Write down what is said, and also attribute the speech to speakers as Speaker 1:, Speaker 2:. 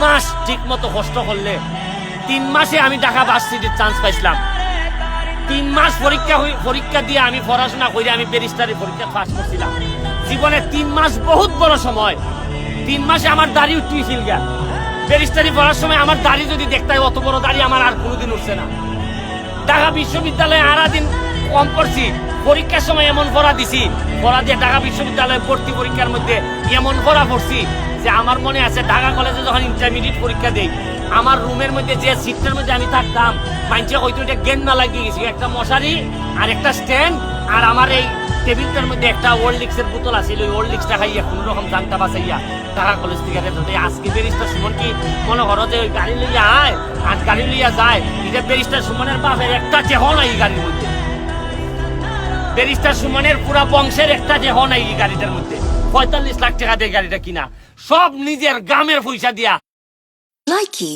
Speaker 1: মাস ঠিক মতো কষ্ট করলে 3 মাসে আমি ঢাকা ভার্সিটির চান্স পাইছিলাম। 3 মাস পরীক্ষা দিয়ে আমি পড়াশোনা করে আমি ব্যারিস্টারি পরীক্ষা পাস করছিলাম। জীবনে 3 মাস বহুত বড় সময়। 3 মাসে আমার দাড়ি উঠিয়েছিল গা। ব্যারিস্টারি পড়ার সময় আমার দাড়ি যদি দেখতে হয়, অত বড় দাড়ি আমার আর কোনোদিন উঠছে না। ঢাকা বিশ্ববিদ্যালয়ে আরা দিন কম করছি, পরীক্ষার সময় এমন পড়া দিছি, পড়া দিয়ে ঢাকা বিশ্ববিদ্যালয়ে ভর্তি পরীক্ষার মধ্যে এমন পড়া পড়ছি যে আমার মনে আছে ঢাকা কলেজে যখন ইন্টারমিডিয়েট পরীক্ষা দেই, আমার রুমের মধ্যে যে সিটটার মধ্যে আমি থাকতাম, মানুষে হয়তো এটা জ্ঞান না লাগিয়ে গেছি, একটা মশারি আর একটা স্ট্যান্ড আর আমার এই টেবিলটার মধ্যে একটা ওয়ার্ল্ড-লিক্সের বোতল আছিল। ওই ওয়ার্ল্ড-লিক্সটা খাইয়া কোন রকম জানটা বাঁচাইয়া ঢাকা কলেজ থেকে আজকে ব্যারিস্টার সুমন কি মনে করো যে ওই গাড়ি লইয়া আয় আর গাড়ি লইয়া যায়, এটা ব্যারিস্টার সুমনের বাপের একটা চেহ নাই এই গাড়ির মধ্যে। ব্যারিস্টার সুমনের পুরা বংশের একটা চেহ নাই এই গাড়িটার মধ্যে। 45 লাখ টাকা দিয়ে গাড়িটা কিনা, সব নিজের গ্রামের পয়সা দিয়া।
Speaker 2: Likey